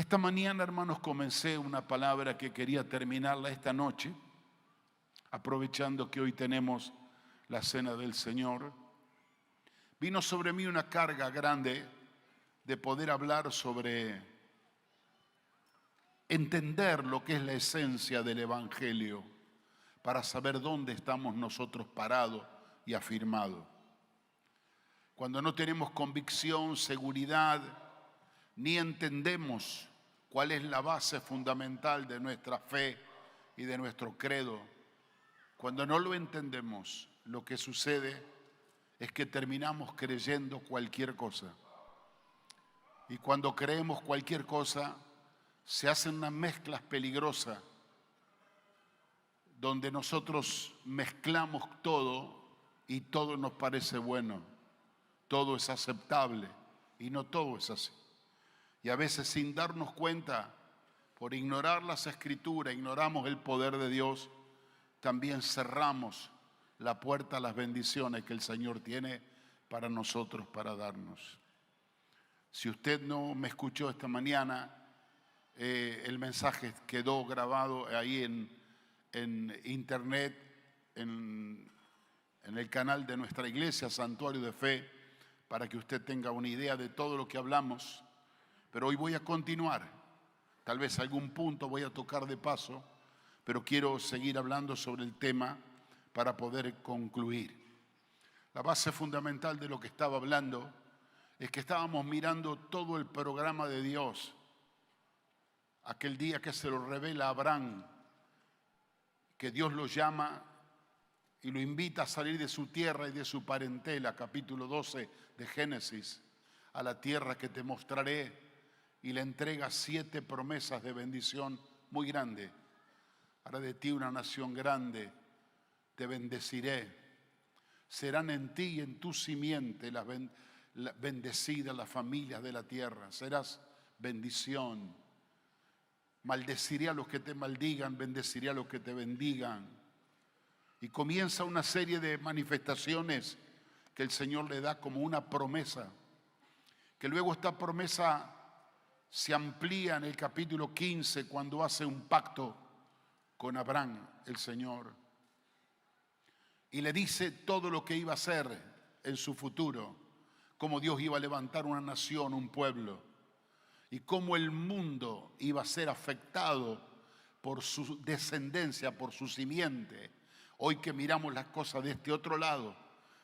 Esta mañana, hermanos, comencé una palabra que quería terminarla esta noche, aprovechando que hoy tenemos la cena del Señor. Vino sobre mí una carga grande de poder hablar sobre entender lo que es la esencia del Evangelio, para saber dónde estamos nosotros parados y afirmados. Cuando no tenemos convicción, seguridad, ni entendemos cuál es la base fundamental de nuestra fe y de nuestro credo, cuando no lo entendemos, lo que sucede es que terminamos creyendo cualquier cosa. Y cuando creemos cualquier cosa, se hacen unas mezclas peligrosas, donde nosotros mezclamos todo y todo nos parece bueno, todo es aceptable y no todo es así. Y a veces sin darnos cuenta, por ignorar las Escrituras, ignoramos el poder de Dios, también cerramos la puerta a las bendiciones que el Señor tiene para nosotros, para darnos. Si usted no me escuchó esta mañana, el mensaje quedó grabado ahí en internet, en el canal de nuestra iglesia, Santuario de Fe, para que usted tenga una idea de todo lo que hablamos. Pero hoy voy a continuar, tal vez algún punto voy a tocar de paso, pero quiero seguir hablando sobre el tema para poder concluir. La base fundamental de lo que estaba hablando es que estábamos mirando todo el programa de Dios. Aquel día que se lo revela a Abraham, que Dios lo llama y lo invita a salir de su tierra y de su parentela, capítulo 12 de Génesis, a la tierra que te mostraré, y le entrega 7 promesas de bendición muy grande. Haré de ti una nación grande, te bendeciré, serán en ti y en tu simiente bendecidas las familias de la tierra, serás bendición. Maldeciré a los que te maldigan, bendeciré a los que te bendigan. Y comienza una serie de manifestaciones que el Señor le da como una promesa, que luego esta promesa se amplía en el capítulo 15 cuando hace un pacto con Abraham, el Señor, y le dice todo lo que iba a hacer en su futuro, cómo Dios iba a levantar una nación, un pueblo, y cómo el mundo iba a ser afectado por su descendencia, por su simiente. Hoy que miramos las cosas de este otro lado,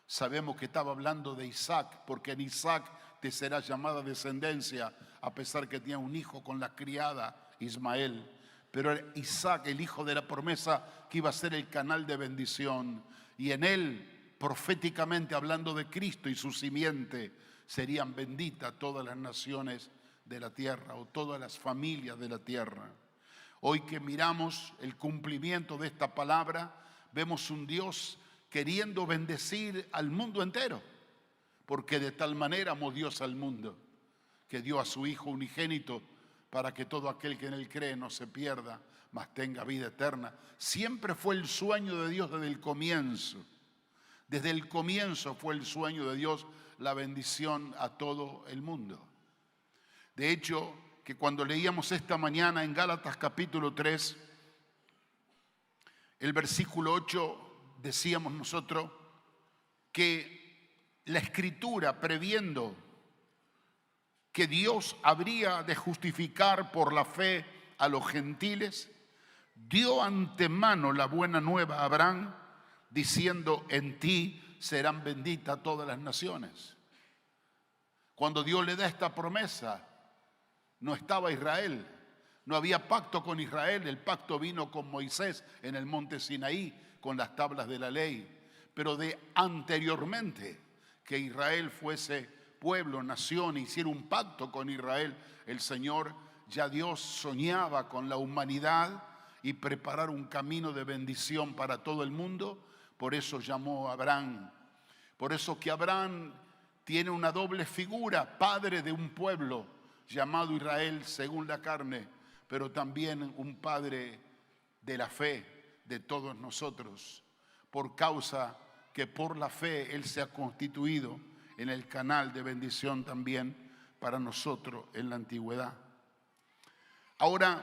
sabemos que estaba hablando de Isaac, porque en Isaac te será llamada descendencia, a pesar que tenía un hijo con la criada Ismael. Pero era Isaac, el hijo de la promesa, que iba a ser el canal de bendición. Y en él, proféticamente hablando de Cristo y su simiente, serían benditas todas las naciones de la tierra o todas las familias de la tierra. Hoy que miramos el cumplimiento de esta palabra, vemos un Dios queriendo bendecir al mundo entero, porque de tal manera amó Dios al mundo, que dio a su Hijo unigénito para que todo aquel que en él cree no se pierda, mas tenga vida eterna. Siempre fue el sueño de Dios desde el comienzo. Desde el comienzo fue el sueño de Dios la bendición a todo el mundo. De hecho, que cuando leíamos esta mañana en Gálatas capítulo 3, el versículo 8, decíamos nosotros que la Escritura, previendo que Dios habría de justificar por la fe a los gentiles, dio antemano la buena nueva a Abraham, diciendo: en ti serán benditas todas las naciones. Cuando Dios le da esta promesa, no estaba Israel, no había pacto con Israel. El pacto vino con Moisés en el monte Sinaí, con las tablas de la ley. Pero de anteriormente que Israel fuese pueblo, nación, hiciera un pacto con Israel, el Señor, ya Dios soñaba con la humanidad y preparar un camino de bendición para todo el mundo. Por eso llamó a Abraham. Por eso que Abraham tiene una doble figura: padre de un pueblo llamado Israel según la carne, pero también un padre de la fe de todos nosotros, por causa que por la fe Él se ha constituido en el canal de bendición también para nosotros en la antigüedad. Ahora,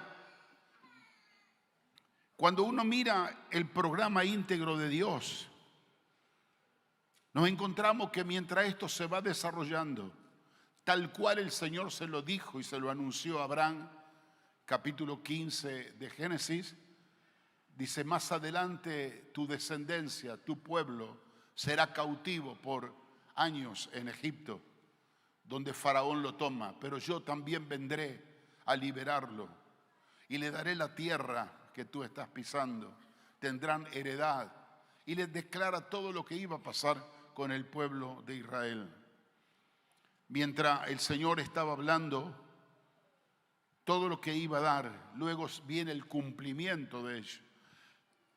cuando uno mira el programa íntegro de Dios, nos encontramos que mientras esto se va desarrollando, tal cual el Señor se lo dijo y se lo anunció a Abraham, capítulo 15 de Génesis, dice: más adelante tu descendencia, tu pueblo, será cautivo por años en Egipto, donde Faraón lo toma, pero yo también vendré a liberarlo y le daré la tierra que tú estás pisando, tendrán heredad, y les declara todo lo que iba a pasar con el pueblo de Israel. Mientras el Señor estaba hablando todo lo que iba a dar, luego viene el cumplimiento de ello.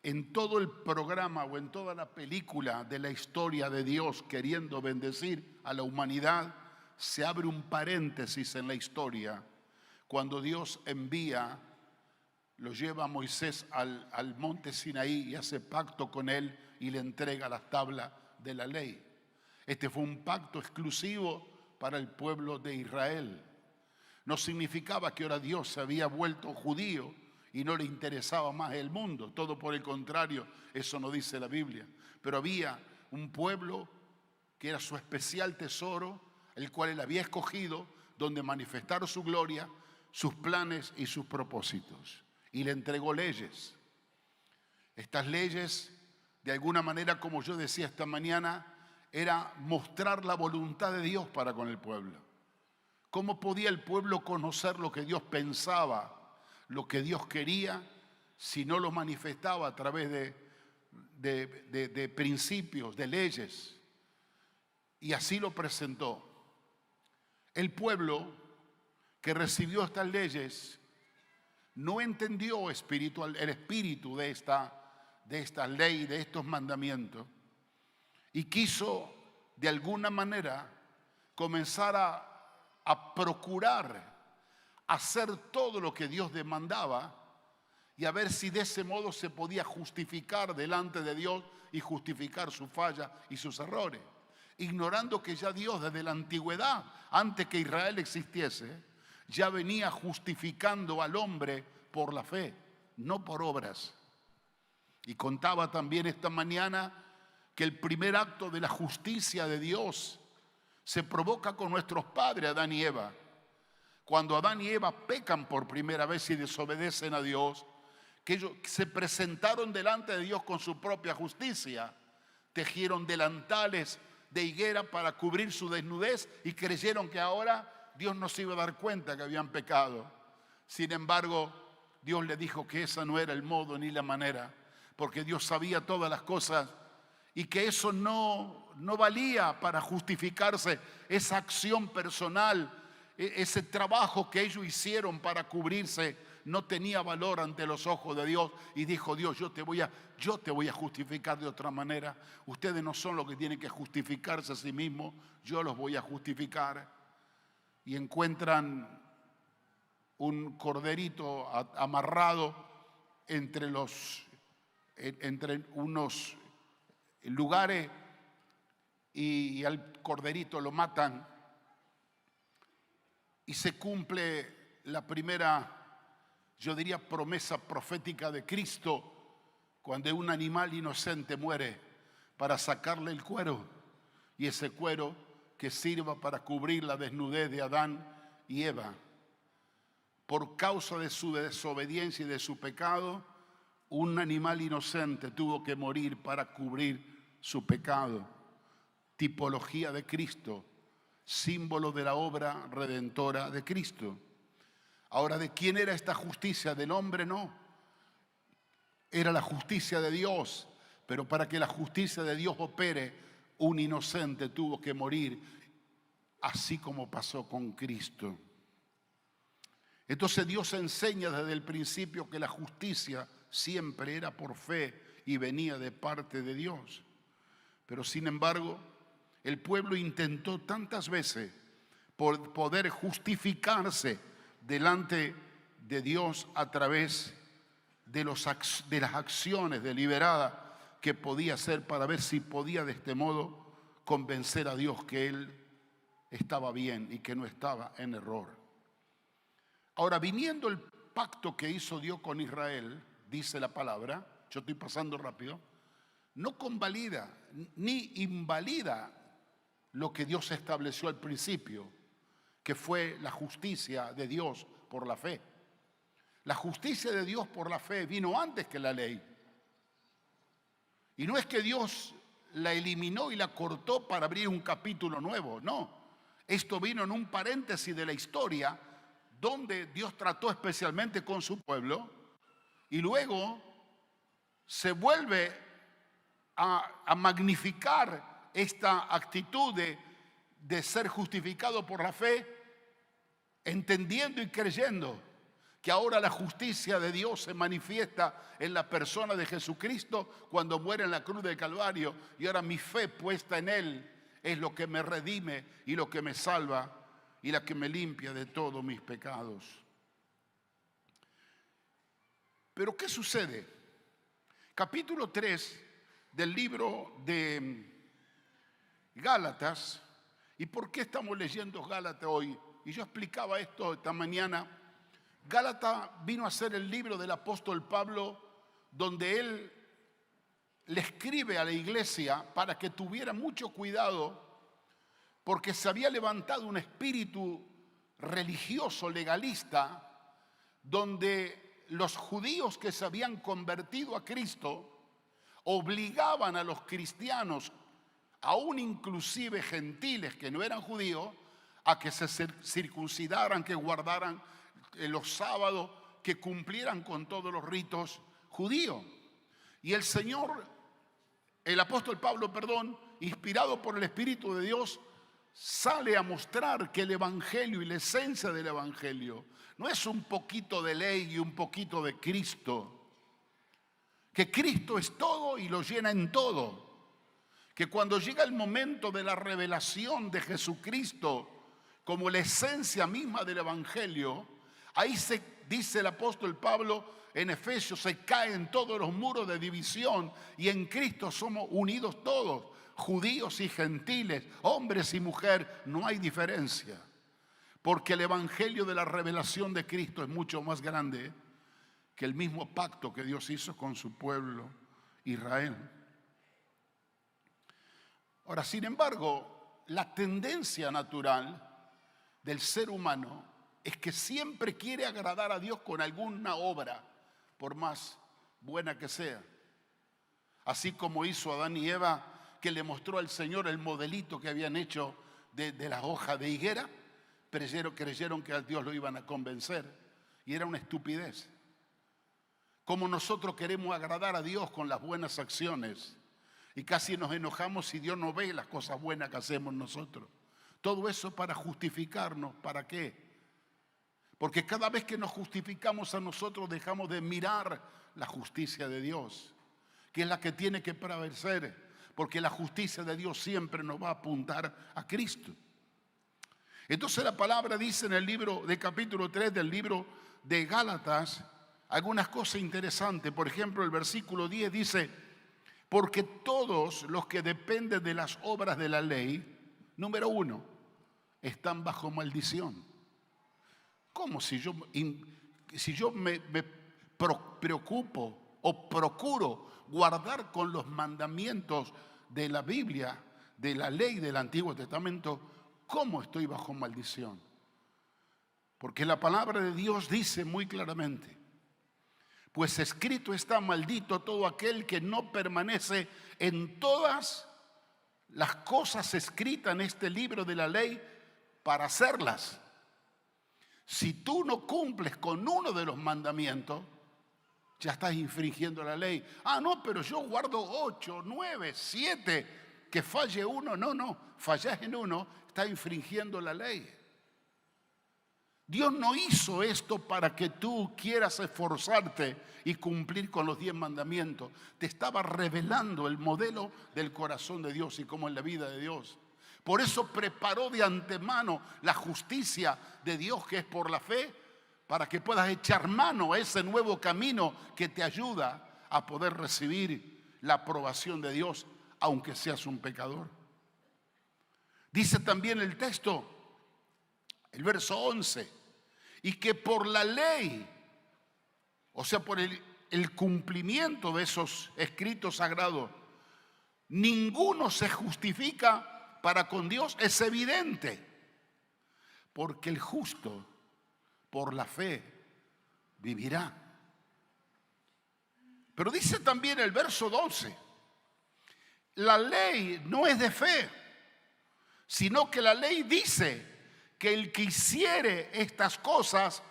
En todo el programa o en toda la película de la historia de Dios queriendo bendecir a la humanidad, se abre un paréntesis en la historia cuando Dios lo lleva a Moisés al monte Sinaí y hace pacto con él y le entrega las tablas de la ley. Este fue un pacto exclusivo para el pueblo de Israel. No significaba que ahora Dios se había vuelto judío y no le interesaba más el mundo. Todo por el contrario, eso no dice la Biblia. Pero había un pueblo que era su especial tesoro, el cual él había escogido, donde manifestar su gloria, sus planes y sus propósitos. Y le entregó leyes. Estas leyes, de alguna manera, como yo decía esta mañana, era mostrar la voluntad de Dios para con el pueblo. ¿Cómo podía el pueblo conocer lo que Dios pensaba, lo que Dios quería, si no lo manifestaba a través de principios, de leyes? Y así lo presentó. El pueblo que recibió estas leyes no entendió el espíritu de esta ley, de estos mandamientos, y quiso de alguna manera comenzar a procurar hacer todo lo que Dios demandaba y a ver si de ese modo se podía justificar delante de Dios y justificar su falla y sus errores, ignorando que ya Dios desde la antigüedad, antes que Israel existiese, ya venía justificando al hombre por la fe, no por obras. Y contaba también esta mañana que el primer acto de la justicia de Dios se provoca con nuestros padres, Adán y Eva. Cuando Adán y Eva pecan por primera vez y desobedecen a Dios, que ellos se presentaron delante de Dios con su propia justicia, tejieron delantales de higuera para cubrir su desnudez y creyeron que ahora Dios no se iba a dar cuenta que habían pecado. Sin embargo, Dios le dijo que esa no era el modo ni la manera, porque Dios sabía todas las cosas y que eso no valía para justificarse esa acción personal, ese trabajo que ellos hicieron para cubrirse no tenía valor ante los ojos de Dios. Y dijo Dios: yo te voy a justificar de otra manera. Ustedes no son los que tienen que justificarse a sí mismos, yo los voy a justificar. Y encuentran un corderito amarrado entre unos lugares y al corderito lo matan y se cumple la primera, yo diría, promesa profética de Cristo, cuando un animal inocente muere para sacarle el cuero, y ese cuero que sirva para cubrir la desnudez de Adán y Eva. Por causa de su desobediencia y de su pecado, un animal inocente tuvo que morir para cubrir su pecado. Tipología de Cristo, símbolo de la obra redentora de Cristo. Ahora, ¿de quién era esta justicia? Del hombre no. Era la justicia de Dios, pero para que la justicia de Dios opere, un inocente tuvo que morir, así como pasó con Cristo. Entonces Dios enseña desde el principio que la justicia siempre era por fe y venía de parte de Dios. Pero sin embargo, el pueblo intentó tantas veces por poder justificarse delante de Dios a través de las acciones deliberadas que podía hacer para ver si podía de este modo convencer a Dios que Él estaba bien y que no estaba en error. Ahora, viniendo pacto que hizo Dios con Israel, dice la palabra, yo estoy pasando rápido, no convalida ni invalida lo que Dios estableció al principio, que fue la justicia de Dios por la fe. La justicia de Dios por la fe vino antes que la ley. Y no es que Dios la eliminó y la cortó para abrir un capítulo nuevo, no. Esto vino en un paréntesis de la historia donde Dios trató especialmente con su pueblo y luego se vuelve a magnificar esta actitud de ser justificado por la fe, entendiendo y creyendo que ahora la justicia de Dios se manifiesta en la persona de Jesucristo cuando muere en la cruz del Calvario, y ahora mi fe puesta en Él es lo que me redime y lo que me salva y la que me limpia de todos mis pecados. Pero ¿qué sucede? Capítulo 3 del libro de Gálatas. ¿Y por qué estamos leyendo Gálatas hoy? Y yo explicaba esto esta mañana. Gálatas vino a ser el libro del apóstol Pablo, donde él le escribe a la iglesia para que tuviera mucho cuidado, porque se había levantado un espíritu religioso, legalista, donde los judíos que se habían convertido a Cristo obligaban a los cristianos, aún inclusive gentiles que no eran judíos, a que se circuncidaran, que guardaran los sábados, que cumplieran con todos los ritos judíos. Y el apóstol Pablo, inspirado por el Espíritu de Dios, sale a mostrar que el Evangelio y la esencia del Evangelio no es un poquito de ley y un poquito de Cristo, que Cristo es todo y lo llena en todo, que cuando llega el momento de la revelación de Jesucristo como la esencia misma del Evangelio, ahí se dice el apóstol Pablo en Efesios, se caen todos los muros de división y en Cristo somos unidos todos, judíos y gentiles, hombres y mujeres, no hay diferencia, porque el Evangelio de la revelación de Cristo es mucho más grande que el mismo pacto que Dios hizo con su pueblo Israel. Ahora, sin embargo, la tendencia natural del ser humano es que siempre quiere agradar a Dios con alguna obra, por más buena que sea. Así como hizo Adán y Eva, que le mostró al Señor el modelito que habían hecho de las hojas de higuera, creyeron que a Dios lo iban a convencer, y era una estupidez. Como nosotros queremos agradar a Dios con las buenas acciones, y casi nos enojamos si Dios no ve las cosas buenas que hacemos nosotros. Todo eso para justificarnos. ¿Para qué? Porque cada vez que nos justificamos a nosotros dejamos de mirar la justicia de Dios, que es la que tiene que prevalecer, porque la justicia de Dios siempre nos va a apuntar a Cristo. Entonces la palabra dice en el libro de capítulo 3 del libro de Gálatas algunas cosas interesantes. Por ejemplo, el versículo 10 dice: porque todos los que dependen de las obras de la ley, número 1, están bajo maldición. ¿Cómo si yo me preocupo o procuro guardar con los mandamientos de la Biblia, de la ley del Antiguo Testamento, cómo estoy bajo maldición? Porque la palabra de Dios dice muy claramente: pues escrito está, maldito todo aquel que no permanece en todas las cosas escritas en este libro de la ley para hacerlas. Si tú no cumples con uno de los mandamientos, ya estás infringiendo la ley. Ah, no, pero yo guardo 8, 9, 7, que falle uno. No, fallas en uno, estás infringiendo la ley. Dios no hizo esto para que tú quieras esforzarte y cumplir con los 10 mandamientos. Te estaba revelando el modelo del corazón de Dios y cómo es la vida de Dios. Por eso preparó de antemano la justicia de Dios, que es por la fe, para que puedas echar mano a ese nuevo camino que te ayuda a poder recibir la aprobación de Dios, aunque seas un pecador. Dice también el texto, el verso 11, y que por la ley o sea, por el cumplimiento de esos escritos sagrados, ninguno se justifica para con Dios, es evidente, porque el justo por la fe vivirá. Pero dice también el verso 12, la ley no es de fe, sino que la ley dice que el que hiciere estas cosas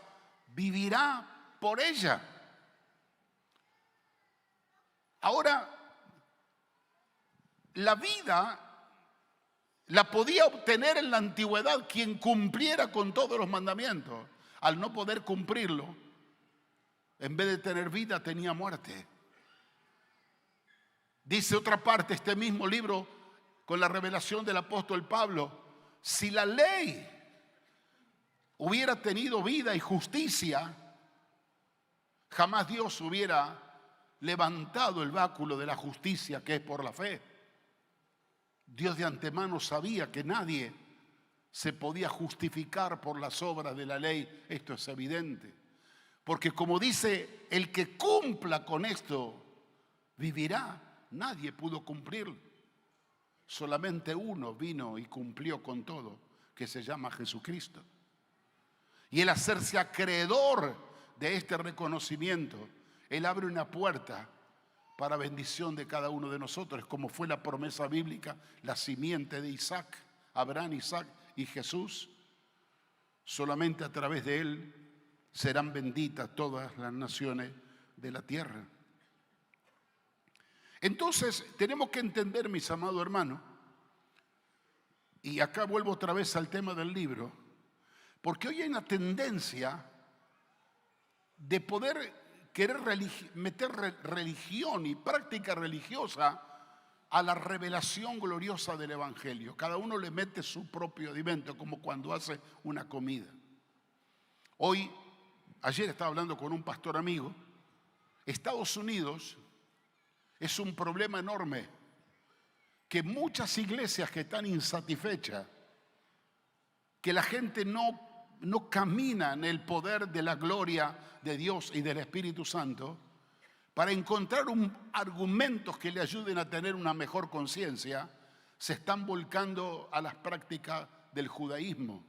vivirá por ella. Ahora, la vida la podía obtener en la antigüedad quien cumpliera con todos los mandamientos. Al no poder cumplirlo, en vez de tener vida, tenía muerte. Dice otra parte, este mismo libro, con la revelación del apóstol Pablo, si la ley hubiera tenido vida y justicia, jamás Dios hubiera levantado el báculo de la justicia que es por la fe. Dios de antemano sabía que nadie se podía justificar por las obras de la ley. Esto es evidente. Porque como dice, el que cumpla con esto vivirá. Nadie pudo cumplirlo. Solamente uno vino y cumplió con todo, que se llama Jesucristo. Y el hacerse acreedor de este reconocimiento, Él abre una puerta para bendición de cada uno de nosotros, como fue la promesa bíblica, la simiente de Isaac, Abraham, Isaac y Jesús. Solamente a través de Él serán benditas todas las naciones de la tierra. Entonces tenemos que entender, mis amados hermanos, y acá vuelvo otra vez al tema del libro, porque hoy hay una tendencia de poder querer meter religión y práctica religiosa a la revelación gloriosa del Evangelio. Cada uno le mete su propio alimento, como cuando hace una comida. Ayer estaba hablando con un pastor amigo. Estados Unidos es un problema enorme, que muchas iglesias que están insatisfechas, que la gente no camina en el poder de la gloria de Dios y del Espíritu Santo para encontrar argumentos que le ayuden a tener una mejor conciencia, se están volcando a las prácticas del judaísmo.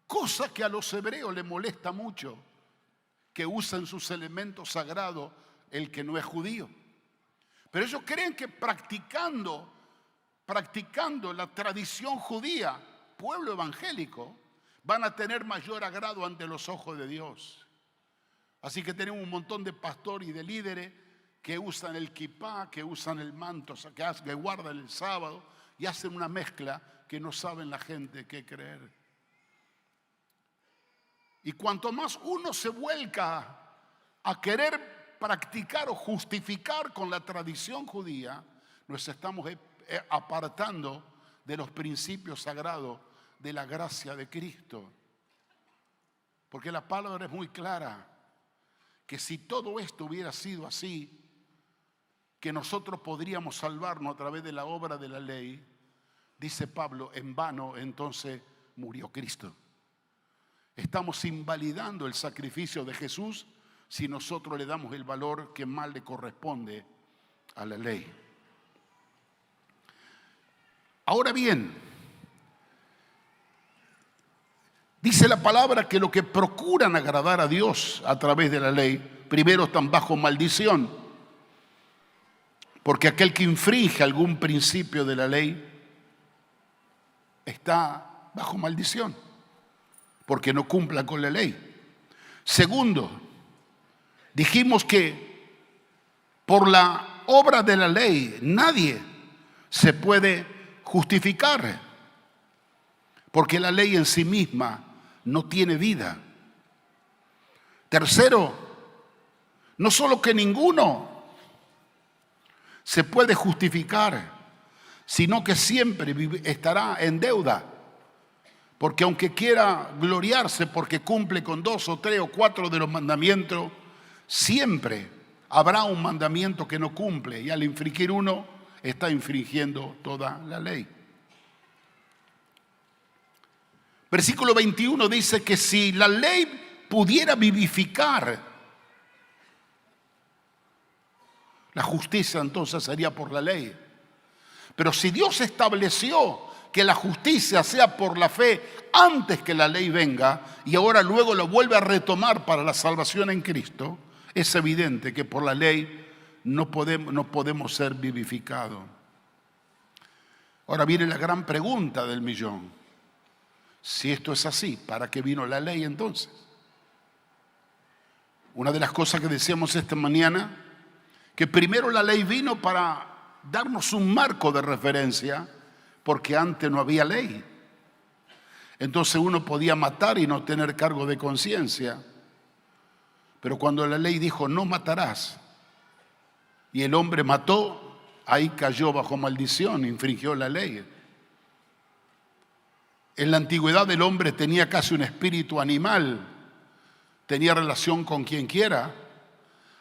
Cosa que a los hebreos les molesta mucho, que usan sus elementos sagrados el que no es judío. Pero ellos creen que practicando la tradición judía, pueblo evangélico, van a tener mayor agrado ante los ojos de Dios. Así que tenemos un montón de pastores y de líderes que usan el kipá, que usan el manto, que guardan el sábado y hacen una mezcla que no saben la gente qué creer. Y cuanto más uno se vuelca a querer practicar o justificar con la tradición judía, nos estamos apartando de los principios sagrados de la gracia de Cristo. Porque la palabra es muy clara, que si todo esto hubiera sido así, que nosotros podríamos salvarnos a través de la obra de la ley, dice Pablo, en vano entonces murió Cristo. Estamos invalidando el sacrificio de Jesús si nosotros le damos el valor que más le corresponde a la ley. Ahora bien, dice la palabra que los que procuran agradar a Dios a través de la ley, primero están bajo maldición. Porque aquel que infringe algún principio de la ley está bajo maldición, porque no cumpla con la ley. Segundo, dijimos que por la obra de la ley nadie se puede justificar, porque la ley en sí misma no tiene vida. Tercero, no solo que ninguno se puede justificar, sino que siempre estará en deuda, porque aunque quiera gloriarse porque cumple con 2 o 3 o 4 de los mandamientos, siempre habrá un mandamiento que no cumple, y al infringir uno está infringiendo toda la ley. Versículo 21 dice que si la ley pudiera vivificar, La justicia entonces sería por la ley. Pero si Dios estableció que la justicia sea por la fe antes que la ley venga y ahora luego lo vuelve a retomar para la salvación en Cristo, es evidente que por la ley no podemos ser vivificados. Ahora viene la gran pregunta del millón. Si esto es así, ¿para qué vino la ley entonces? Una de las cosas que decíamos esta mañana, que primero la ley vino para darnos un marco de referencia, porque antes no había ley. Entonces uno podía matar y no tener cargo de conciencia. Pero cuando la ley dijo no matarás, y el hombre mató, ahí cayó bajo maldición, infringió la ley. En la antigüedad el hombre tenía casi un espíritu animal, tenía relación con quien quiera,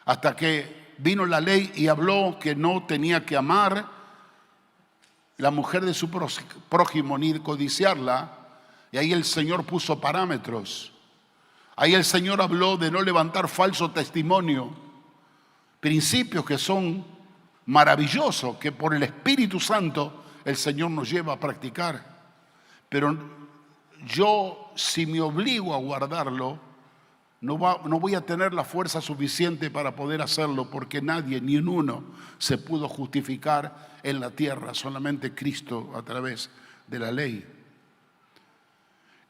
hasta que vino la ley y habló que no tenía que amar la mujer de su prójimo ni codiciarla, y ahí el Señor puso parámetros. Ahí el Señor habló de no levantar falso testimonio, principios que son maravillosos, que por el Espíritu Santo el Señor nos lleva a practicar. Pero yo, si me obligo a guardarlo, no voy a tener la fuerza suficiente para poder hacerlo, porque nadie, ni en uno, se pudo justificar en la tierra, solamente Cristo a través de la ley.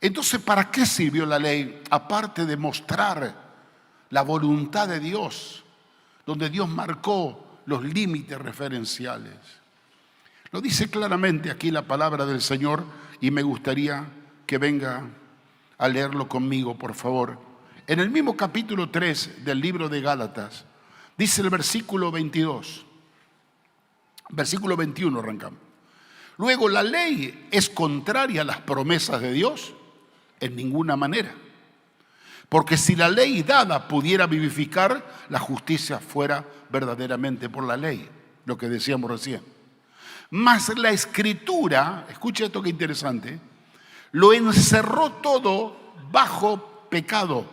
Entonces, ¿para qué sirvió la ley? Aparte de mostrar la voluntad de Dios, donde Dios marcó los límites referenciales. Lo dice claramente aquí la palabra del Señor y me gustaría que venga a leerlo conmigo, por favor. En el mismo capítulo 3 del libro de Gálatas, dice el versículo 22, versículo 21 arrancamos. Luego, ¿la ley es contraria a las promesas de Dios? En ninguna manera. Porque si la ley dada pudiera vivificar, la justicia fuera verdaderamente por la ley, lo que decíamos recién. Mas la Escritura, escucha esto que interesante, lo encerró todo bajo pecado,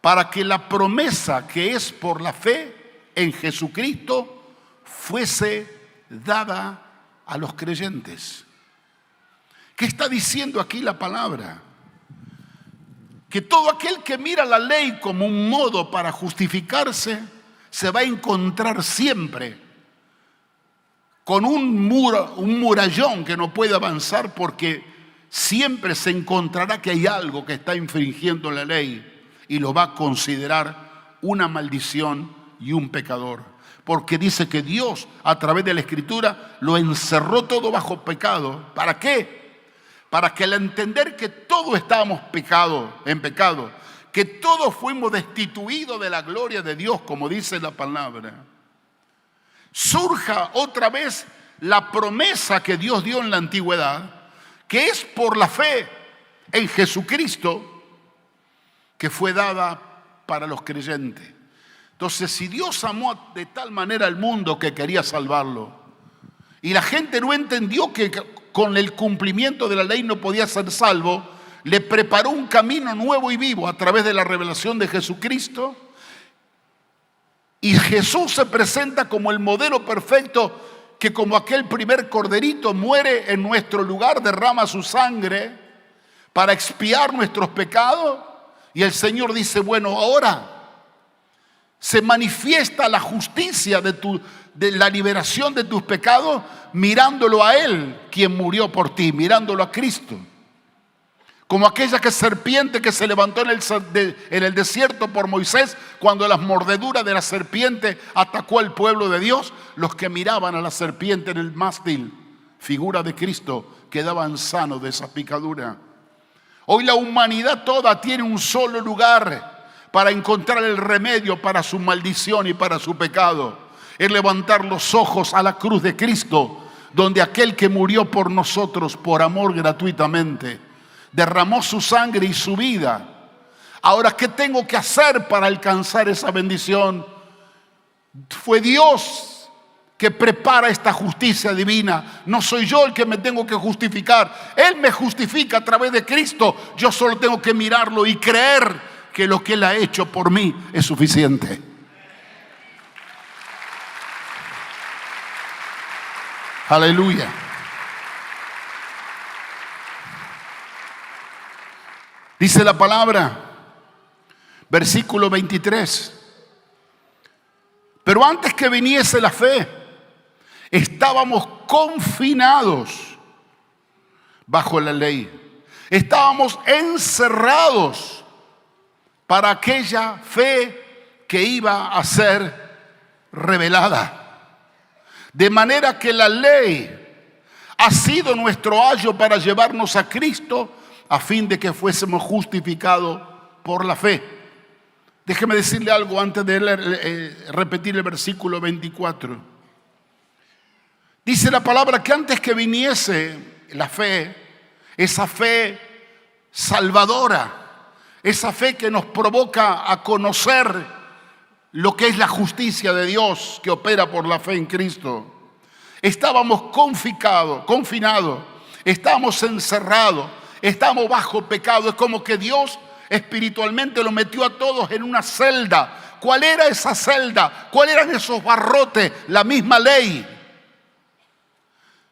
para que la promesa que es por la fe en Jesucristo fuese dada a los creyentes. ¿Qué está diciendo aquí la palabra? Que todo aquel que mira la ley como un modo para justificarse se va a encontrar siempre con un murallón que no puede avanzar, porque siempre se encontrará que hay algo que está infringiendo la ley y lo va a considerar una maldición y un pecador. Porque dice que Dios, a través de la Escritura, lo encerró todo bajo pecado. ¿Para qué? Para que al entender que todos estábamos en pecado, que todos fuimos destituidos de la gloria de Dios, como dice la palabra, surja otra vez la promesa que Dios dio en la antigüedad, que es por la fe en Jesucristo, que fue dada para los creyentes. Entonces, si Dios amó de tal manera al mundo que quería salvarlo, y la gente no entendió que con el cumplimiento de la ley no podía ser salvo, le preparó un camino nuevo y vivo a través de la revelación de Jesucristo. Y Jesús se presenta como el modelo perfecto, que como aquel primer corderito muere en nuestro lugar, derrama su sangre para expiar nuestros pecados. Y el Señor dice, bueno, ahora se manifiesta la justicia de la liberación de tus pecados, mirándolo a Él, quien murió por ti, mirándolo a Cristo. Como aquella serpiente que se levantó en el desierto por Moisés, cuando las mordeduras de la serpiente atacó al pueblo de Dios. Los que miraban a la serpiente en el mástil, figura de Cristo, quedaban sanos de esa picadura. Hoy la humanidad toda tiene un solo lugar para encontrar el remedio para su maldición y para su pecado. Es levantar los ojos a la cruz de Cristo, donde aquel que murió por nosotros por amor gratuitamente, derramó su sangre y su vida. Ahora, ¿qué tengo que hacer para alcanzar esa bendición? Fue Dios que prepara esta justicia divina. No soy yo el que me tengo que justificar. Él me justifica a través de Cristo. Yo solo tengo que mirarlo y creer que lo que Él ha hecho por mí es suficiente. Aleluya. Dice la palabra, versículo 23. Pero antes que viniese la fe, estábamos confinados bajo la ley. Estábamos encerrados para aquella fe que iba a ser revelada. De manera que la ley ha sido nuestro ayo para llevarnos a Cristo a fin de que fuésemos justificados por la fe. Déjeme decirle algo antes de repetir el versículo 24. Dice la palabra que antes que viniese la fe, esa fe salvadora, esa fe que nos provoca a conocer lo que es la justicia de Dios que opera por la fe en Cristo, estábamos confinados, estábamos encerrados, estábamos bajo pecado. Es como que Dios espiritualmente lo metió a todos en una celda. ¿Cuál era esa celda? ¿Cuáles eran esos barrotes? La misma ley,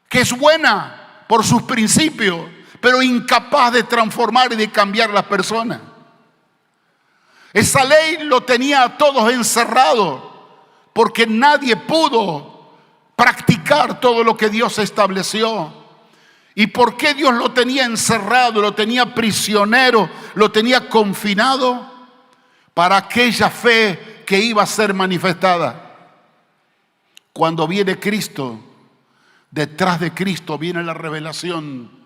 que es buena por sus principios, pero incapaz de transformar y de cambiar las personas. Esa ley lo tenía a todos encerrados, porque nadie pudo practicar todo lo que Dios estableció. ¿Y por qué Dios lo tenía encerrado, lo tenía prisionero, lo tenía confinado? Para aquella fe que iba a ser manifestada. Cuando viene Cristo, detrás de Cristo viene la revelación.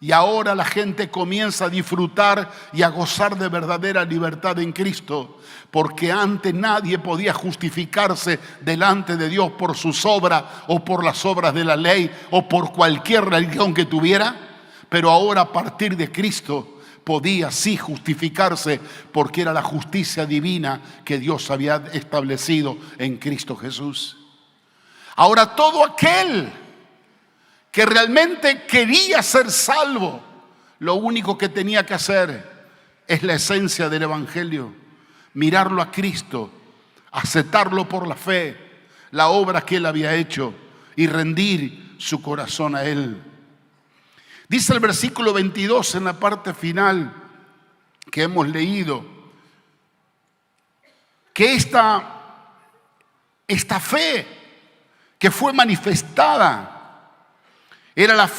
Y ahora la gente comienza a disfrutar y a gozar de verdadera libertad en Cristo, porque antes nadie podía justificarse delante de Dios por sus obras o por las obras de la ley o por cualquier religión que tuviera, pero ahora a partir de Cristo podía sí justificarse, porque era la justicia divina que Dios había establecido en Cristo Jesús. Ahora todo aquel que realmente quería ser salvo, lo único que tenía que hacer es la esencia del Evangelio: mirarlo a Cristo, aceptarlo por la fe, la obra que Él había hecho, y rendir su corazón a Él. Dice el versículo 22 en la parte final que hemos leído, que esta fe que fue manifestada era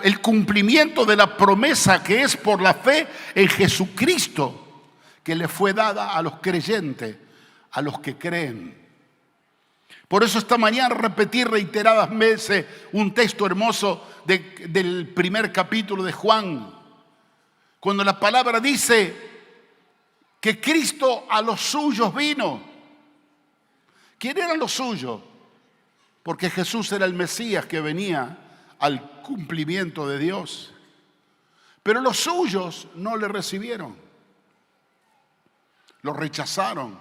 el cumplimiento de la promesa que es por la fe en Jesucristo, que le fue dada a los creyentes, a los que creen. Por eso esta mañana repetí reiteradas veces un texto hermoso del primer capítulo de Juan, cuando la palabra dice que Cristo a los suyos vino. ¿Quién eran los suyos? Porque Jesús era el Mesías que venía al cumplimiento de Dios. Pero los suyos no le recibieron. Lo rechazaron,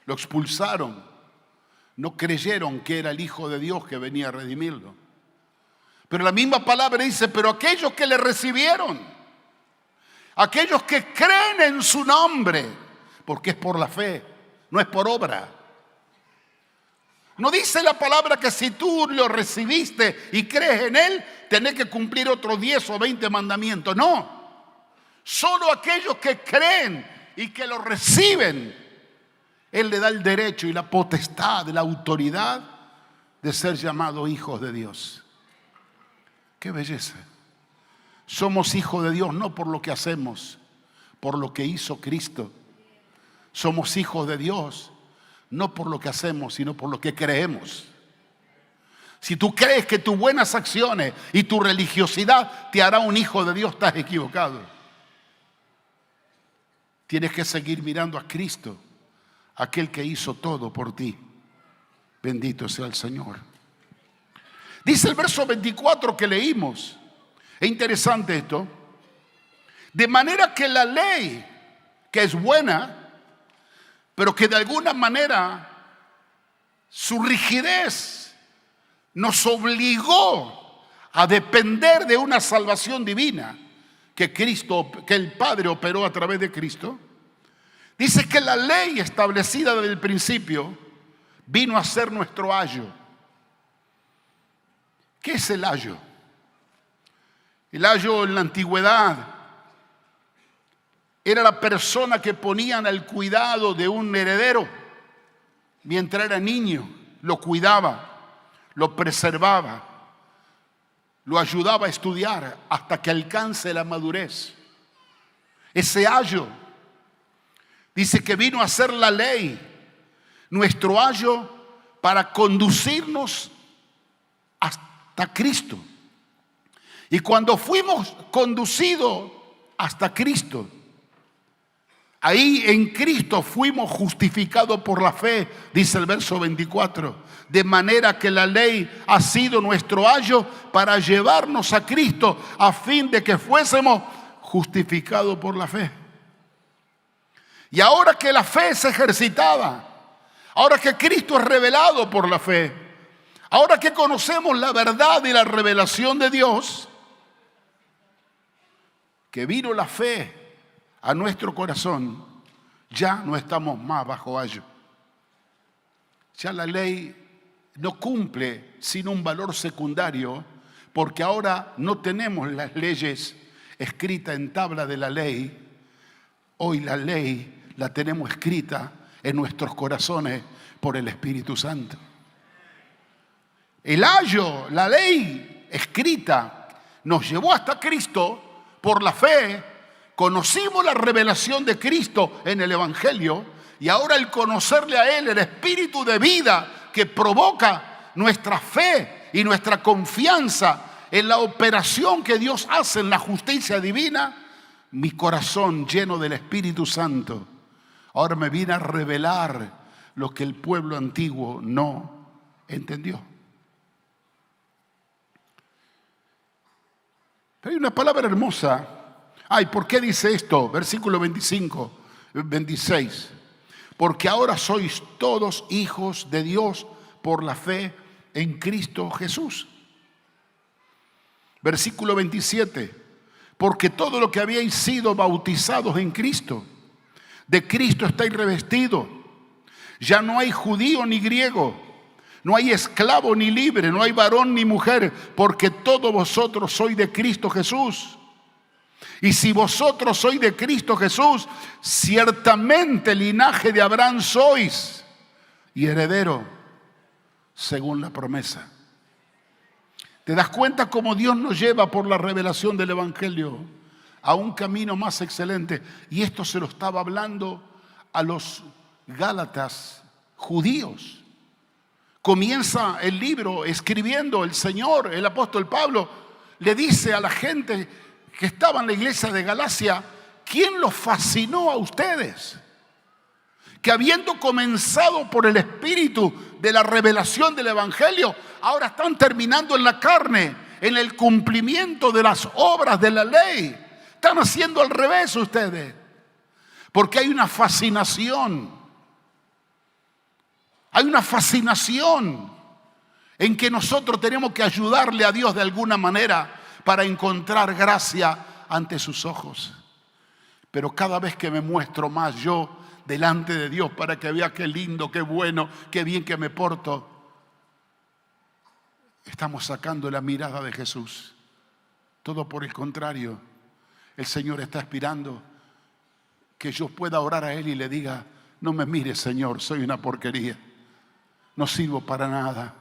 lo expulsaron. No creyeron que era el Hijo de Dios que venía a redimirlo. Pero la misma palabra dice, pero aquellos que le recibieron, aquellos que creen en su nombre, porque es por la fe, no es por obra. No dice la palabra que si tú lo recibiste y crees en Él, tenés que cumplir otros 10 o 20 mandamientos. No, solo aquellos que creen y que lo reciben, Él le da el derecho y la potestad, la autoridad de ser llamados hijos de Dios. ¡Qué belleza! Somos hijos de Dios no por lo que hacemos, por lo que hizo Cristo. Somos hijos de Dios no por lo que hacemos, sino por lo que creemos. Si tú crees que tus buenas acciones y tu religiosidad te hará un hijo de Dios, estás equivocado. Tienes que seguir mirando a Cristo, aquel que hizo todo por ti. Bendito sea el Señor. Dice el verso 24 que leímos. Es interesante esto. De manera que la ley, que es buena, pero que de alguna manera su rigidez nos obligó a depender de una salvación divina que el Padre operó a través de Cristo. Dice que la ley establecida desde el principio vino a ser nuestro ayo. ¿Qué es el ayo? El ayo en la antigüedad era la persona que ponían al cuidado de un heredero mientras era niño. Lo cuidaba, lo preservaba, lo ayudaba a estudiar hasta que alcance la madurez. Ese ayo dice que vino a ser la ley, nuestro ayo para conducirnos hasta Cristo. Y cuando fuimos conducidos hasta Cristo, ahí en Cristo fuimos justificados por la fe, dice el verso 24. De manera que la ley ha sido nuestro ayo para llevarnos a Cristo a fin de que fuésemos justificados por la fe. Y ahora que la fe es ejercitada, ahora que Cristo es revelado por la fe, ahora que conocemos la verdad y la revelación de Dios, que vino la fe a nuestro corazón, ya no estamos más bajo ayo. Ya la ley no cumple sin un valor secundario, porque ahora no tenemos las leyes escritas en tabla de la ley. Hoy la ley la tenemos escrita en nuestros corazones por el Espíritu Santo. El ayo, la ley escrita, nos llevó hasta Cristo por la fe. Conocimos la revelación de Cristo en el Evangelio y ahora el conocerle a Él, el espíritu de vida que provoca nuestra fe y nuestra confianza en la operación que Dios hace en la justicia divina, mi corazón lleno del Espíritu Santo ahora me viene a revelar lo que el pueblo antiguo no entendió. Pero hay una palabra hermosa. Ay, ¿por qué dice esto? Versículo 26. Porque ahora sois todos hijos de Dios por la fe en Cristo Jesús. Versículo 27. Porque todo lo que habíais sido bautizados en Cristo, de Cristo estáis revestidos. Ya no hay judío ni griego, no hay esclavo ni libre, no hay varón ni mujer, porque todos vosotros sois de Cristo Jesús. Y si vosotros sois de Cristo Jesús, ciertamente linaje de Abraham sois y heredero según la promesa. ¿Te das cuenta cómo Dios nos lleva por la revelación del Evangelio a un camino más excelente? Y esto se lo estaba hablando a los Gálatas judíos. Comienza el libro escribiendo el Señor, el apóstol Pablo, le dice a la gente que estaba en la iglesia de Galacia: ¿quién los fascinó a ustedes? Que habiendo comenzado por el espíritu de la revelación del Evangelio, ahora están terminando en la carne, en el cumplimiento de las obras de la ley. Están haciendo al revés ustedes, porque hay una fascinación. Hay una fascinación en que nosotros tenemos que ayudarle a Dios de alguna manera para encontrar gracia ante sus ojos. Pero cada vez que me muestro más yo delante de Dios para que vea qué lindo, qué bueno, qué bien que me porto, estamos sacando la mirada de Jesús. Todo por el contrario, el Señor está aspirando que yo pueda orar a Él y le diga: no me mires, Señor, soy una porquería, no sirvo para nada,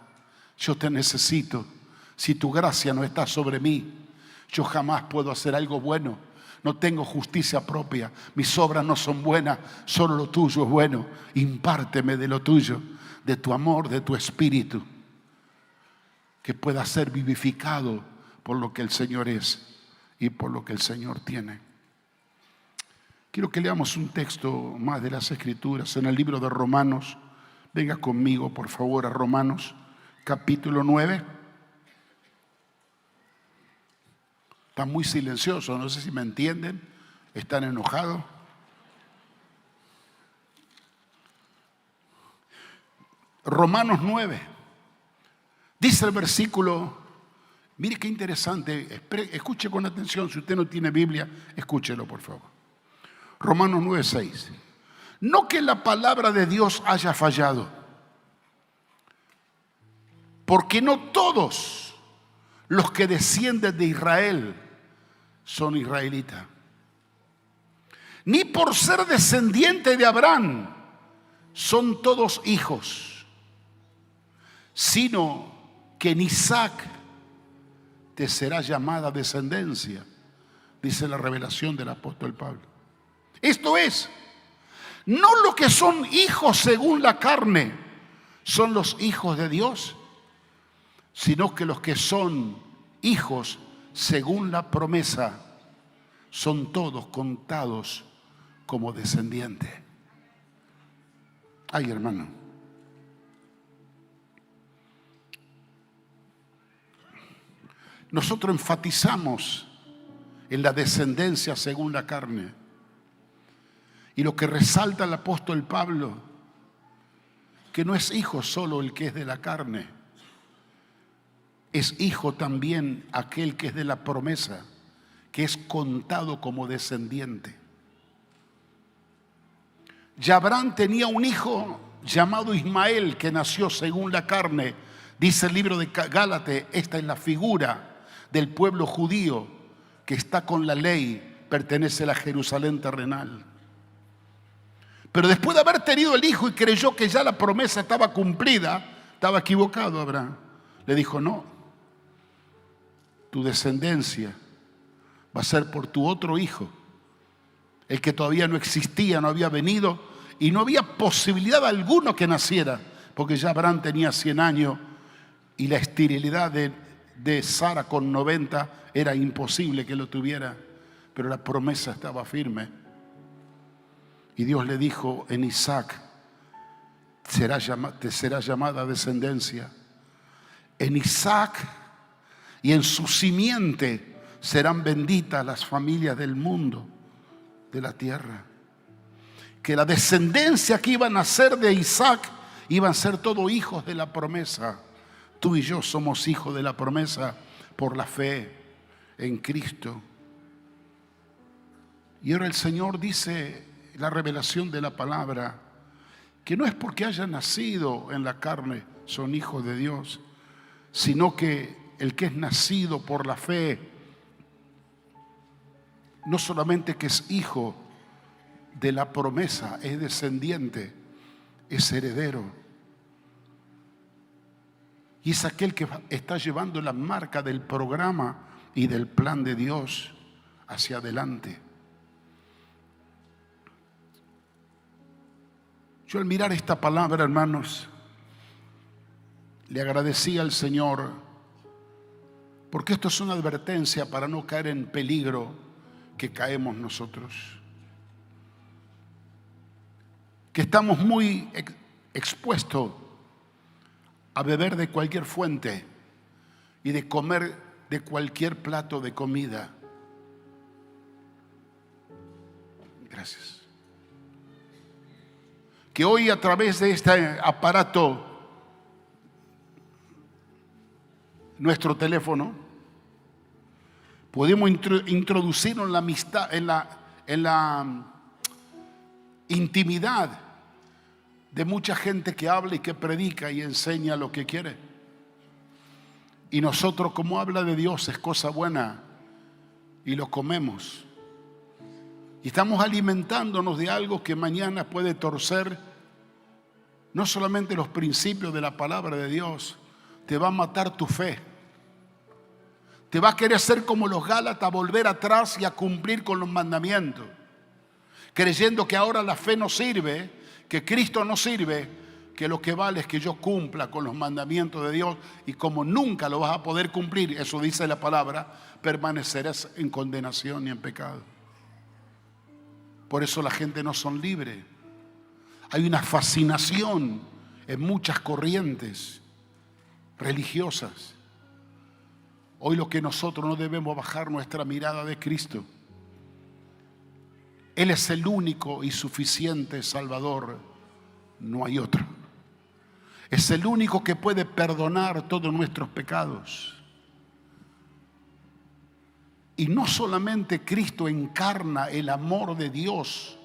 yo te necesito. Si tu gracia no está sobre mí, yo jamás puedo hacer algo bueno. No tengo justicia propia, mis obras no son buenas, solo lo tuyo es bueno. Impárteme de lo tuyo, de tu amor, de tu espíritu, que pueda ser vivificado por lo que el Señor es y por lo que el Señor tiene. Quiero que leamos un texto más de las Escrituras en el libro de Romanos. Venga conmigo, por favor, a Romanos, capítulo 9. Están muy silenciosos, no sé si me entienden. ¿Están enojados? Romanos 9. Dice el versículo, mire qué interesante, escuche con atención. Si usted no tiene Biblia, escúchelo por favor. Romanos 9:6. No que la palabra de Dios haya fallado, porque no todos los que descienden de Israel son israelitas. Ni por ser descendiente de Abraham son todos hijos, sino que en Isaac te será llamada descendencia, dice la revelación del apóstol Pablo. Esto es, no los que son hijos según la carne son los hijos de Dios, sino que los que son hijos según la promesa son todos contados como descendientes. Ay, hermano. Nosotros enfatizamos en la descendencia según la carne. Y lo que resalta el apóstol Pablo, que no es hijo solo el que es de la carne, es hijo también aquel que es de la promesa, que es contado como descendiente. Y Abraham tenía un hijo llamado Ismael, que nació según la carne. Dice el libro de Gálatas, esta es la figura del pueblo judío que está con la ley, pertenece a la Jerusalén terrenal. Pero después de haber tenido el hijo y creyó que ya la promesa estaba cumplida, estaba equivocado Abraham. Le dijo, no, tu descendencia va a ser por tu otro hijo, el que todavía no existía, no había venido y no había posibilidad alguna que naciera, porque ya Abraham tenía 100 años y la esterilidad de Sara con 90 era imposible que lo tuviera, pero la promesa estaba firme. Y Dios le dijo, en Isaac te será llamada descendencia. En Isaac y en su simiente serán benditas las familias del mundo, de la tierra. Que la descendencia que iban a ser de Isaac iban a ser todos hijos de la promesa. Tú y yo somos hijos de la promesa por la fe en Cristo. Y ahora el Señor dice, la revelación de la palabra, que no es porque hayan nacido en la carne son hijos de Dios, sino que el que es nacido por la fe, no solamente que es hijo de la promesa, es descendiente, es heredero. Y es aquel que está llevando la marca del programa y del plan de Dios hacia adelante. Yo al mirar esta palabra, hermanos, le agradecí al Señor, porque esto es una advertencia para no caer en peligro que caemos nosotros. Que estamos muy expuestos a beber de cualquier fuente y de comer de cualquier plato de comida. Gracias. Que hoy a través de este aparato, nuestro teléfono, podemos introducirnos en la amistad, en la intimidad de mucha gente que habla y que predica y enseña lo que quiere. Y nosotros, como habla de Dios, es cosa buena y lo comemos. Y estamos alimentándonos de algo que mañana puede torcer no solamente los principios de la palabra de Dios, te va a matar tu fe. Te va a querer ser como los Gálatas, volver atrás y a cumplir con los mandamientos, creyendo que ahora la fe no sirve, que Cristo no sirve, que lo que vale es que yo cumpla con los mandamientos de Dios, y como nunca lo vas a poder cumplir, eso dice la palabra, permanecerás en condenación y en pecado. Por eso la gente no son libres. Hay una fascinación en muchas corrientes religiosas. Hoy lo que nosotros no debemos bajar nuestra mirada de Cristo. Él es el único y suficiente Salvador, no hay otro. Es el único que puede perdonar todos nuestros pecados. Y no solamente Cristo encarna el amor de Dios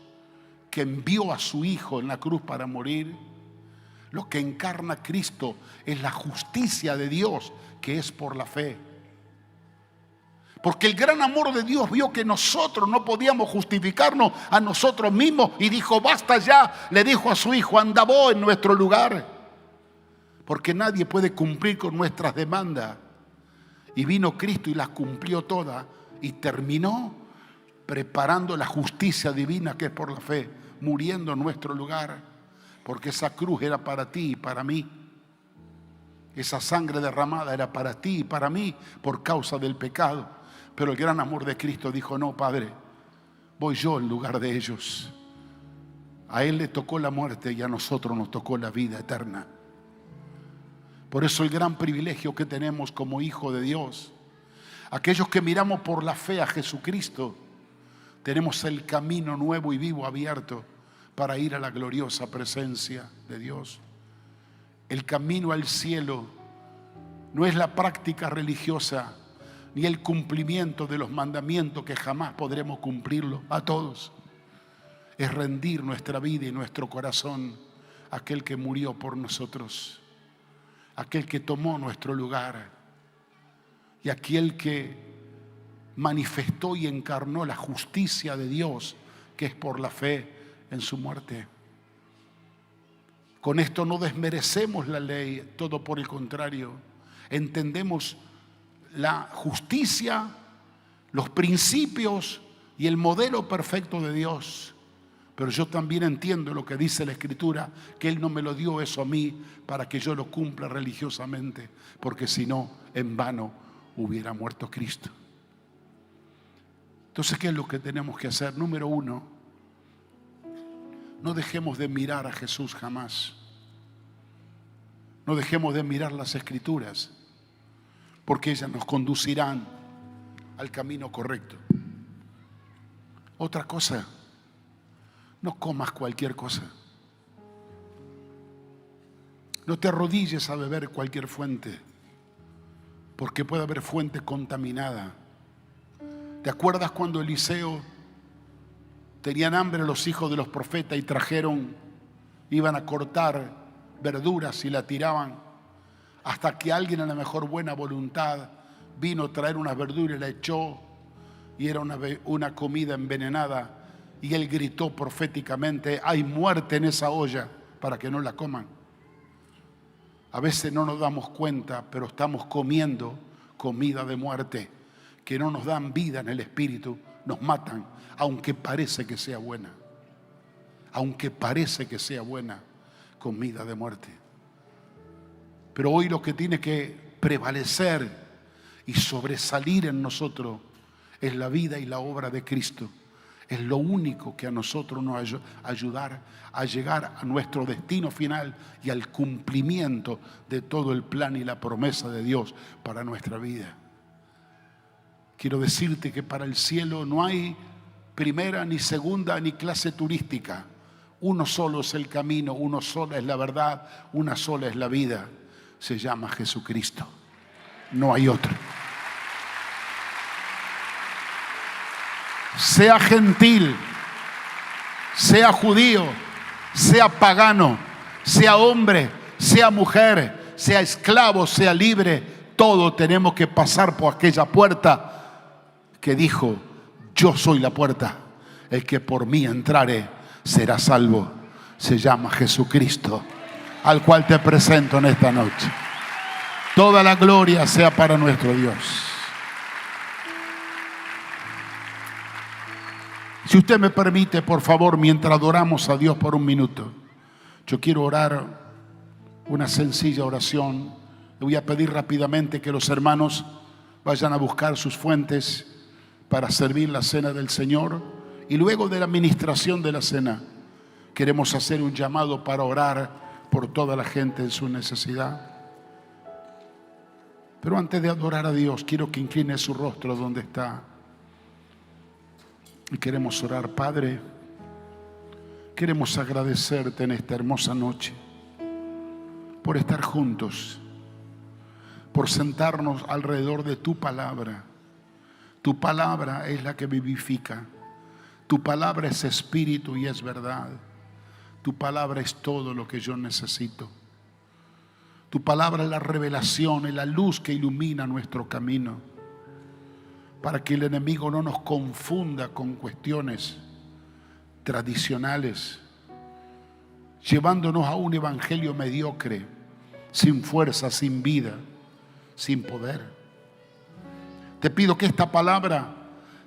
que envió a su Hijo en la cruz para morir, lo que encarna Cristo es la justicia de Dios que es por la fe. Porque el gran amor de Dios vio que nosotros no podíamos justificarnos a nosotros mismos y dijo, basta ya. Le dijo a su hijo, anda vos en nuestro lugar. Porque nadie puede cumplir con nuestras demandas. Y vino Cristo y las cumplió todas y terminó preparando la justicia divina que es por la fe, muriendo en nuestro lugar. Porque esa cruz era para ti y para mí. Esa sangre derramada era para ti y para mí por causa del pecado. Pero el gran amor de Cristo dijo, no, Padre, voy yo en lugar de ellos. A Él le tocó la muerte y a nosotros nos tocó la vida eterna. Por eso el gran privilegio que tenemos como hijo de Dios, aquellos que miramos por la fe a Jesucristo, tenemos el camino nuevo y vivo abierto para ir a la gloriosa presencia de Dios. El camino al cielo no es la práctica religiosa ni el cumplimiento de los mandamientos que jamás podremos cumplirlo a todos. Es rendir nuestra vida y nuestro corazón a aquel que murió por nosotros, aquel que tomó nuestro lugar y aquel que manifestó y encarnó la justicia de Dios, que es por la fe en su muerte. Con esto no desmerecemos la ley, todo por el contrario, entendemos la justicia, los principios y el modelo perfecto de Dios. Pero yo también entiendo lo que dice la Escritura, que Él no me lo dio eso a mí para que yo lo cumpla religiosamente, porque si no, en vano hubiera muerto Cristo. Entonces, ¿qué es lo que tenemos que hacer? Número uno, no dejemos de mirar a Jesús jamás. No dejemos de mirar las Escrituras, porque ellas nos conducirán al camino correcto. Otra cosa, no comas cualquier cosa. No te arrodilles a beber cualquier fuente, porque puede haber fuente contaminada. ¿Te acuerdas cuando Eliseo tenían hambre los hijos de los profetas y iban a cortar verduras y la tiraban? Hasta que alguien a la mejor buena voluntad vino a traer unas verduras y la echó, y era una comida envenenada, y él gritó proféticamente, hay muerte en esa olla, para que no la coman. A veces no nos damos cuenta, pero estamos comiendo comida de muerte, que no nos dan vida en el espíritu, nos matan, aunque parece que sea buena. Aunque parece que sea buena, comida de muerte. Pero hoy lo que tiene que prevalecer y sobresalir en nosotros es la vida y la obra de Cristo. Es lo único que a nosotros nos va a ayudar a llegar a nuestro destino final y al cumplimiento de todo el plan y la promesa de Dios para nuestra vida. Quiero decirte que para el cielo no hay primera, ni segunda, ni clase turística. Uno solo es el camino, uno solo es la verdad, una sola es la vida. Se llama Jesucristo. No hay otro. Sea gentil, sea judío, sea pagano, sea hombre, sea mujer, sea esclavo, sea libre, todos tenemos que pasar por aquella puerta que dijo, yo soy la puerta, el que por mí entrare será salvo. Se llama Jesucristo, al cual te presento en esta noche. Toda la gloria sea para nuestro Dios. Si usted me permite, por favor, mientras adoramos a Dios por un minuto, yo quiero orar una sencilla oración. Le voy a pedir rápidamente que los hermanos vayan a buscar sus fuentes para servir la cena del Señor. Y luego de la administración de la cena, queremos hacer un llamado para orar por toda la gente en su necesidad. Pero antes de adorar a Dios, quiero que incline su rostro donde está. Y queremos orar. Padre, queremos agradecerte en esta hermosa noche por estar juntos, por sentarnos alrededor de tu palabra. Tu palabra es la que vivifica. Tu palabra es espíritu y es verdad. Tu palabra es todo lo que yo necesito. Tu palabra es la revelación, es la luz que ilumina nuestro camino. para que el enemigo no nos confunda con cuestiones tradicionales, llevándonos a un evangelio mediocre, sin fuerza, sin vida, sin poder. Te pido que esta palabra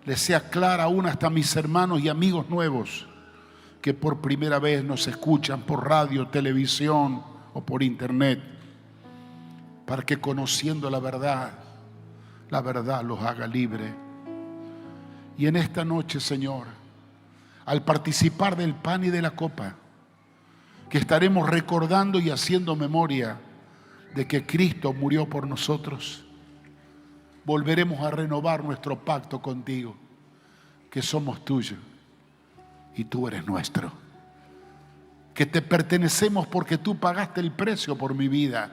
les sea clara aún hasta a mis hermanos y amigos nuevos que por primera vez nos escuchan por radio, televisión o por internet, para que conociendo la verdad los haga libre. Y en esta noche, Señor, al participar del pan y de la copa, que estaremos recordando y haciendo memoria de que Cristo murió por nosotros, volveremos a renovar nuestro pacto contigo, que somos tuyos y tú eres nuestro, que te pertenecemos porque tú pagaste el precio por mi vida.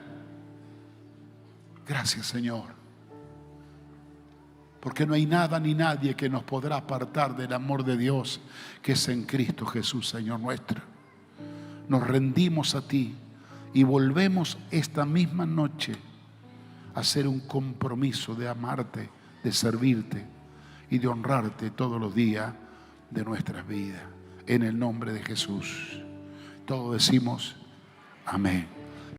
Gracias, Señor, porque no hay nada ni nadie que nos podrá apartar del amor de Dios que es en Cristo Jesús, Señor nuestro. Nos rendimos a ti y volvemos esta misma noche a hacer un compromiso de amarte, de servirte y de honrarte todos los días de nuestras vidas. En el nombre de Jesús. Todos decimos amén.